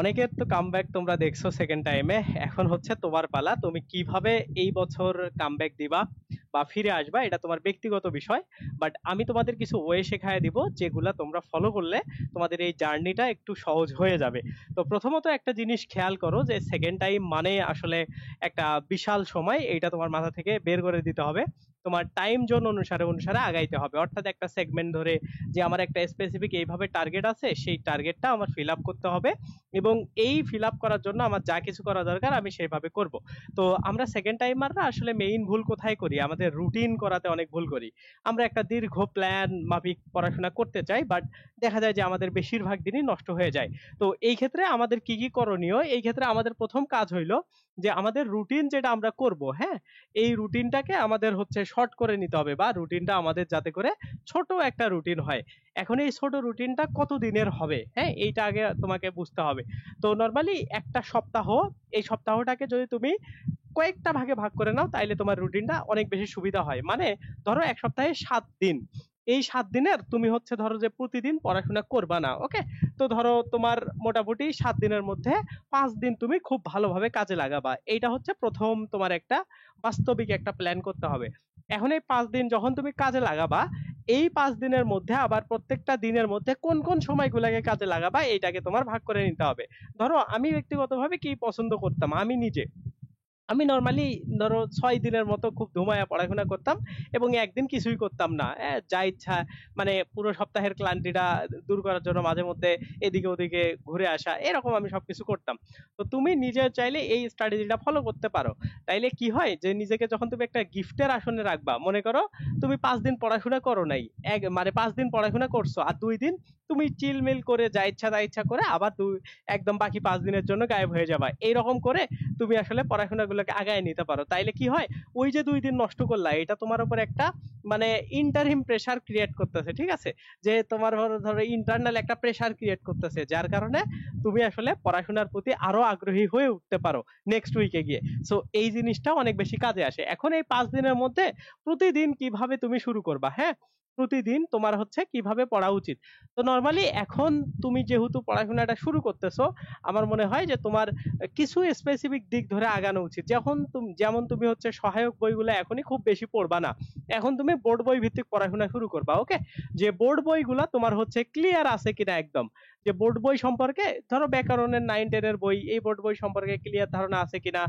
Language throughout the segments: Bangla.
অনেকের তো কামব্যাক তোমরা দেখছো সেকেন্ড টাইমে, এখন হচ্ছে তোমার পালা। তুমি কিভাবে এই বছর কামব্যাক দিবা বা ফিরে আসবা এটা তোমার ব্যক্তিগত বিষয়। বাট আমি তোমাদের কিছু ওয়ে শেখায় দিব যেগুলা তোমরা ফলো করলে তোমাদের এই জার্নিটা একটু সহজ হয়ে যাবে। তো প্রথমত একটা জিনিস খেয়াল করো যে সেকেন্ড টাইম মানে আসলে একটা বিশাল সময়, এইটা তোমার মাথা থেকে বের করে দিতে হবে। তোমার টাইম জোন অনুসারে অনুসারে আগাইতে হবে, অর্থাৎ একটা সেগমেন্ট ধরে যে আমার একটা স্পেসিফিক এইভাবে টার্গেট আছে, সেই টার্গেটটা আমার ফিল আপ করতে হবে। এবং এই ফিল আপ করার জন্য আমার যা কিছু করা দরকার আমি সেইভাবে করব। তো আমরা সেকেন্ড টাইমাররা আসলে মেইন ভুল কোথায় করি, আমাদের রুটিন করাতে অনেক ভুল করি। আমরা একটা দীর্ঘ প্ল্যান মাফিক পড়াশোনা করতে চাই, বাট দেখা যায় যে আমাদের বেশিরভাগ দিনই নষ্ট হয়ে যায়। তো এই ক্ষেত্রে আমাদের কি কি করণীয়, এই ক্ষেত্রে আমাদের প্রথম কাজ হইলো যে আমাদের রুটিন যেটা আমরা করব, হ্যাঁ, এই রুটিনটাকে আমাদের হচ্ছে শর্ট করে নিতে হবে, বা রুটিনটা আমাদের যাতে করে ছোট একটা রুটিন হয়। এখন এই ছোট রুটিনটা কত দিনের হবে, হ্যাঁ, এইটা আগে তোমাকে বুঝতে হবে। তো নর্মালি একটা সপ্তাহ, এই সপ্তাহটাকে যদি তুমি কয়েকটা ভাগে ভাগ করে নাও তাইলে তোমার রুটিনটা অনেক বেশি সুবিধা হয়। মানে ধরো এক সপ্তাহে 7 দিন, এই 7 দিনের তুমি হচ্ছে ধরো যে প্রতিদিন পড়াশোনা করবা না, ওকে। তো ধরো তোমার মোটামুটি 7 দিনের মধ্যে 5 দিন তুমি খুব ভালোভাবে কাজে লাগাবা। এইটা হচ্ছে প্রথম তোমার একটা বাস্তবিক একটা প্ল্যান করতে হবে। এখন এই 5 দিন যখন তুমি কাজে লাগাবা, এই 5 দিনের মধ্যে আবার প্রত্যেকটা দিনের মধ্যে কোন কোন সময়গুলোকে কাজে লাগাবা এইটাকে তোমার ভাগ করে নিতে হবে। ধরো আমি ব্যক্তিগতভাবে কি পছন্দ করতাম, আমি নিজে, আমি নর্মালি ধরো 6 দিনের মতো খুব ধুমায়া পড়াশোনা করতাম এবং একদিন কিছুই করতাম না, যা ইচ্ছা, মানে পুরো সপ্তাহের ক্লান্তিটা দূর করার জন্য মাঝে মধ্যে এদিকে ওদিকে ঘুরে আসা, এরকম আমি সবকিছু করতাম। তো তুমি নিজে চাইলে এই স্ট্র্যাটেজিটা ফলো করতে পারো। তাইলে কি হয় যে নিজেকে যখন তুমি একটা গিফটের আসনে রাখবা, মনে করো তুমি 5 দিন পড়াশোনা করো নাই, মানে 5 দিন পড়াশোনা করছো আর 2 দিন তুমি চিলমিল করে যা ইচ্ছা তা ইচ্ছা করে আবার একদম বাকি 5 দিনের জন্য গায়েব হয়ে যাবা, এইরকম করে তুমি আসলে পড়াশোনাগুলোকে আগায় নিতে পারো। তাইলে কি হয়, ওই যে 2 দিন নষ্ট করলা, এটা তোমার উপর একটা মানে ইন্টারিম প্রেসার ক্রিয়েট করতেছে, ঠিক আছে, যে তোমার ধরো ধরো ইন্টারনাল একটা প্রেসার ক্রিয়েট করতেছে, যার কারণে তুমি আসলে পড়াশোনার প্রতি আরো আগ্রহী হয়ে উঠতে পারো নেক্সট উইকে গিয়ে। সো এই জিনিসটা অনেক বেশি কাজে আসে। এখন এই 5 দিনের মধ্যে প্রতিদিন কিভাবে তুমি শুরু করবা, হ্যাঁ, প্রতিদিন তোমার হচ্ছে কিভাবে পড়া উচিত। তো নর্মালি এখন তুমি যেহেতু পড়াশোনাটা শুরু করতেছো, আমার মনে হয় যে তোমার কিছু স্পেসিফিক দিক ধরে আগানো উচিত। যখন তুমি যেমন তুমি হচ্ছে সহায়ক বইগুলো এখনই খুব বেশি পড়বা না, এখন তুমি বোর্ড বই ভিত্তিক পড়াশোনা শুরু করবা, ওকে। যে বোর্ড বইগুলা তোমার হচ্ছে ক্লিয়ার আছে কিনা একদম, যে বোর্ড বই সম্পর্কে ধরো ব্যাকরণের 9-10-এর বই, এই বোর্ড বই সম্পর্কে ক্লিয়ার ধারণা আছে কিনা,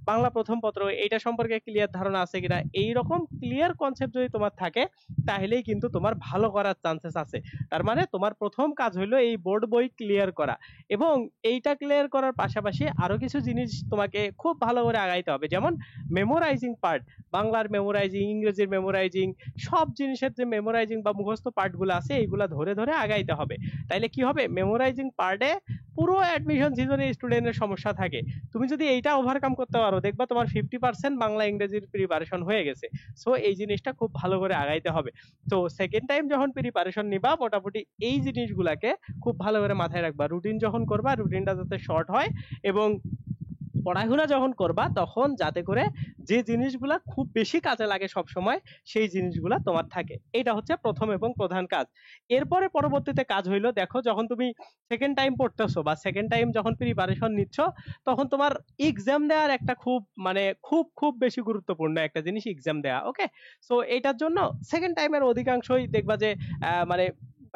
বাংলা প্রথম পত্র এইটা সম্পর্কে ক্লিয়ার ধারণা আছে কিনা, এইরকম ক্লিয়ার কনসেপ্ট যদি তোমার থাকে তাহলেই কিন্তু তোমার ভালো করার চান্সেস আছে। তার মানে তোমার প্রথম কাজ হলো এই বোর্ড বই ক্লিয়ার করা। এবং এইটা ক্লিয়ার করার পাশাপাশি আরো কিছু জিনিস তোমাকে খুব ভালো করে আগাইতে হবে, যেমন মেমোরাইজিং পার্ট, বাংলার মেমোরাইজিং, ইংরেজির মেমোরাইজিং, সব জিনিসের যে মেমোরাইজিং বা মুখস্থ পার্ট গুলো আছে এইগুলা ধরে ধরে আগাইতে হবে। তাইলে কি হবে, মেমোরাইজিং পার্টে পুরো অ্যাডমিশন সিজনে স্টুডেন্টের সমস্যা থাকে, তুমি যদি এইটা ওভারকাম করতে পারো দেখবা তোমার 50% বাংলা ইংরেজির প্রিপারেশন হয়ে গেছে। সো এই জিনিসটা খুব ভালো করে আগাইতে হবে। তো সেকেন্ড টাইম যখন প্রিপারেশন নিবা, মোটামুটি এই জিনিসগুলাকে খুব ভালো করে মাথায় রাখবা। রুটিন যখন করবা, রুটিনটা যাতে শর্ট হয়, এবং পড়াশোনা যখন করবা তখন যাতে করে যে জিনিসগুলা খুব বেশি কাজে লাগে সব সময়, সেই জিনিসগুলা তোমার থাকে। এটা হচ্ছে প্রথম এবং প্রধান কাজ। এরপরে পরবর্তীতে কাজ হইলো, দেখো যখন তুমি সেকেন্ড টাইম পড়তেছো বা সেকেন্ড টাইম যখন প্রিপারেশন নিচ্ছ, তখন তোমার এক্সাম দেওয়ার একটা খুব মানে খুব খুব বেশি গুরুত্বপূর্ণ একটা জিনিস এক্সাম দেওয়া, ওকে। সো এটার জন্য সেকেন্ড টাইমের অধিকাংশই দেখবা যে মানে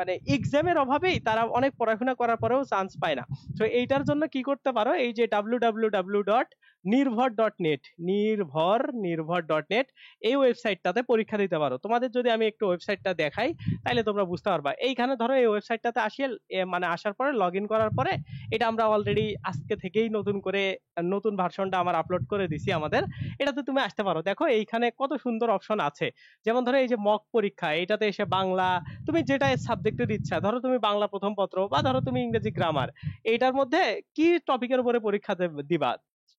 মানে এক্সামের অভাবেই তারা অনেক পড়াশোনা করার পরেও চান্স পায় না। তো এইটার জন্য কি করতে পারো, এই যে www.নির্ভর.নেট, নির্ভর.নেট, এই ওয়েবসাইটটাতে পরীক্ষা দিতে পারো। তোমাদের যদি আমি একটু ওয়েবসাইটটা দেখাই তাহলে তোমরা বুঝতে পারবা। এইখানে ধরো এই ওয়েবসাইটটাতে আসিয়ে মানে আসার পরে লগ ইন করার পরে, এটা আমরা অলরেডি আজকে থেকেই নতুন করে নতুন ভার্সনটা আমার আপলোড করে দিছি আমাদের, এটাতে তুমি আসতে পারো। দেখো এইখানে কত সুন্দর অপশন আছে, যেমন ধরো এই যে মক পরীক্ষা, এটাতে এসে বাংলা তুমি যেটা সাবজেক্টের ইচ্ছা, ধরো তুমি বাংলা প্রথম পত্র বা ধরো তুমি ইংরেজি গ্রামার, এইটার মধ্যে কি টপিকের উপরে পরীক্ষা দিবা,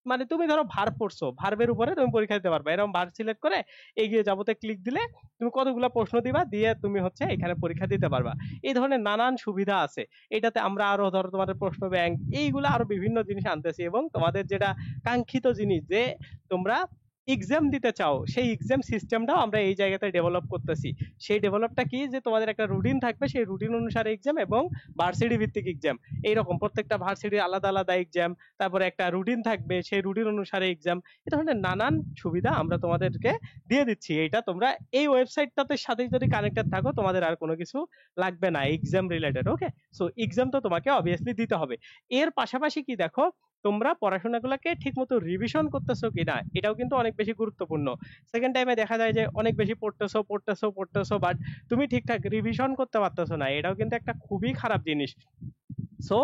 মানে তুমি ধরো ভার্ব পড়ছো, ভার্বের উপরে তুমি পরীক্ষা দিতে পারবে, এরকম ভার্ব সিলেক্ট করে এগিয়ে যাবোতে ক্লিক দিলে তুমি কতগুলা প্রশ্ন দিবা, দিয়ে তুমি হচ্ছে এখানে পরীক্ষা দিতে পারবা। এই ধরনের নানান সুবিধা আছে এটাতে। আমরা আরো ধরো তোমাদের প্রশ্ন ব্যাংক, এইগুলা আরো বিভিন্ন জিনিস আনতেছি, এবং তোমাদের যেটা কাঙ্ক্ষিত জিনিস যে তোমরা এক্সাম দিতে চাও, সেই এক্সাম সিস্টেমটাও আমরা এই জায়গাতে ডেভেলপ করতেছি। সেই ডেভেলপটা কি, যে তোমাদের একটা রুটিন থাকবে, সেই রুটিন অনুসারে এক্সাম এবং ভার্সিটি ভিত্তিক এক্সাম, এইরকম প্রত্যেকটা ভার্সিটির আলাদা আলাদা এক্সাম, তারপরে একটা রুটিন থাকবে, সেই রুটিন অনুসারে এক্সাম, এই ধরনের নানান সুবিধা আমরা তোমাদেরকে দিয়ে দিচ্ছি। এইটা তোমরা এই ওয়েবসাইটটাতে সাথে যদি কানেক্টেড থাকো, তোমাদের আর কোনো কিছু লাগবে না এক্সাম রিলেটেড। ওকে, সো এক্সাম তো তোমাকে অবভিয়াসলি দিতে হবে। এর পাশাপাশি কি দেখো, তোমরা পড়াশোনাগুলোকে ঠিক মতো রিভিশন করতেছো কিনা, এটাও কিন্তু অনেক বেশি গুরুত্বপূর্ণ। সেকেন্ড টাইমে দেখা যায় যে অনেক বেশি পড়তেছো পড়তেছো পড়তেছো, বাট তুমি ঠিকঠাক রিভিশন করতে পারতেছো না, এটাও কিন্তু একটা খুবই খারাপ জিনিস। সো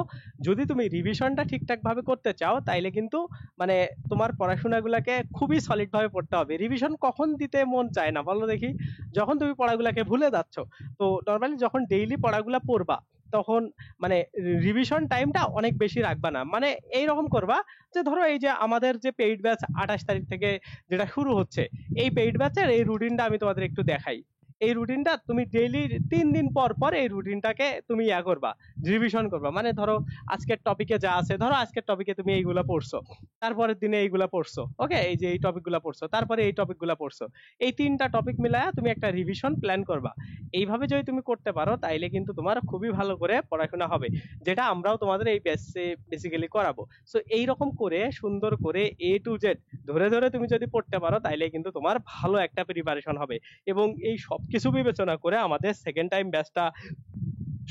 যদি তুমি রিভিশনটা ঠিকঠাক ভাবে করতে চাও, তাইলে কিন্তু মানে তোমার পড়াশোনাগুলোকে খুবই সলিড ভাবে পড়তে হবে। রিভিশন কখন দিতে মন চায় না বলো দেখি? যখন তুমি পড়াগুলাকে ভুলে যাচ্ছ। তো নর্মালি যখন ডেইলি পড়াগুলা পড়বা, তখন মানে রিভিশন টাইমটা অনেক বেশি রাখবা না। মানে এইরকম করবা যে ধরো এই যে আমাদের যে পেইড ব্যাচ 28 তারিখ থেকে যেটা শুরু হচ্ছে, এই পেইড ব্যাচের এই রুটিনটা আমি তোমাদের একটু দেখাই। এই রুটিনটা তুমি ডেইলি 3 দিন পর পর এই রুটিনটাকে তুমি করবা, রিভিশন করবা। মানে ধরো আজকের টপিকে যা আছে, ধরো আজকের টপিকে তুমি এইগুলা পড়ছো, তারপরের দিনে এইগুলা পড়ছো, ওকে, এই যে এই টপিকগুলা পড়ছো, তারপরে এই টপিকগুলা পড়ছো, এই 3টা টপিক মিলায়া তুমি একটা রিভিশন প্ল্যান করবা। এইভাবে যদি তুমি করতে পারো, তাইলে কিন্তু তোমার খুবই ভালো করে পড়াশোনা হবে, যেটা আমরাও তোমাদের এই ব্যাচে বেসিক্যালি করাবো। সো এইরকম করে সুন্দর করে A to Z ধরে ধরে তুমি যদি পড়তে পারো, তাইলে কিন্তু তোমার ভালো একটা প্রিপারেশন হবে। এবং এই সবকিছু বিবেচনা করে আমাদের সেকেন্ড টাইম ব্যাচটা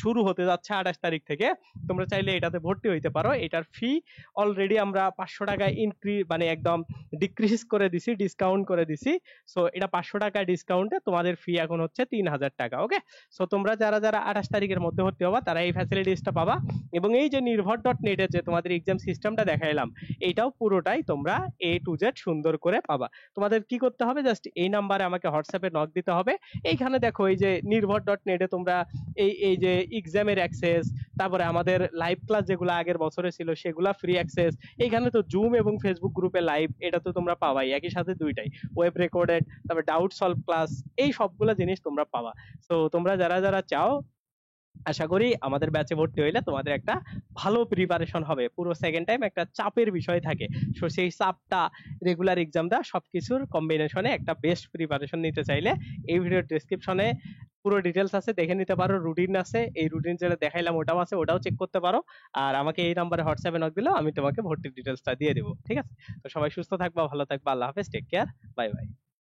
শুরু হতে যাচ্ছে 28 তারিখ থেকে। তোমরা চাইলে এটাতে ভর্তি হইতে পারো। এটার ফি অলরেডি আমরা 500 টাকা মানে একদম ডিক্রিজ করে দিছি, ডিসকাউন্ট করে দিছি। সো এটা 500 টাকা ডিসকাউন্টে তোমাদের ফি এখন হচ্ছে 3000 টাকা। ওকে, সো তোমরা যারা যারা 28 তারিখের মধ্যে ভর্তি হবা, তারা এই ফ্যাসিলিটিসটা পাবা। এবং এই যে নির্ভর.net এর যে তোমাদের এক্সাম সিস্টেমটা দেখাইলাম, এইটাও পুরোটাই তোমরা A to Z সুন্দর করে পাবা। তোমাদের কি করতে হবে, জাস্ট এই নাম্বারে আমাকে হোয়াটসঅ্যাপে নক দিতে হবে। এইখানে দেখো এই যে নির্ভর.net এ তোমরা এই এই যে এক্সামের অ্যাক্সেস, তারপরে আমাদের লাইভ ক্লাস যেগুলো আগের বছরে ছিল সেগুলা ফ্রি অ্যাক্সেস, এইখানে তো জুম এবং ফেসবুক গ্রুপে লাইভ, এটা তো তোমরা পাবাই, একই সাথে দুইটাই ওয়েব রেকর্ডেড, তারপরে ডাউট সলভ ক্লাস, এই সবগুলা জিনিস তোমরা পাবা। তো তোমরা যারা যারা চাও, আশা করি আমাদের ব্যাচে ভর্তি হইলে তোমাদের একটা ভালো প্রিপারেশন হবে। পুরো সেকেন্ড টাইম একটা চাপের বিষয় থাকে, সো সেই চাপটা, রেগুলার এক্সাম দেওয়া, সবকিছুর কম্বিনেশনে একটা বেস্ট প্রিপারেশন নিতে চাইলে এই ভিডিওর ডেসক্রিপশনে পুরো ডিটেলস আছে, দেখে নিতে পারো। রুটিন আছে, এই রুটিন যেটা দেখাইলাম ওটাও আছে, ওটাও চেক করতে পারো। আর আমাকে এই নাম্বারে হোয়াটসঅ্যাপে নক দিলেও আমি তোমাকে ভর্তির ডিটেলসটা দিয়ে দেবো। ঠিক আছে? তো সবাই সুস্থ থাকবা, ভালো থাকবা, আল্লাহ হাফেজ, টেক কেয়ার, বাই বাই।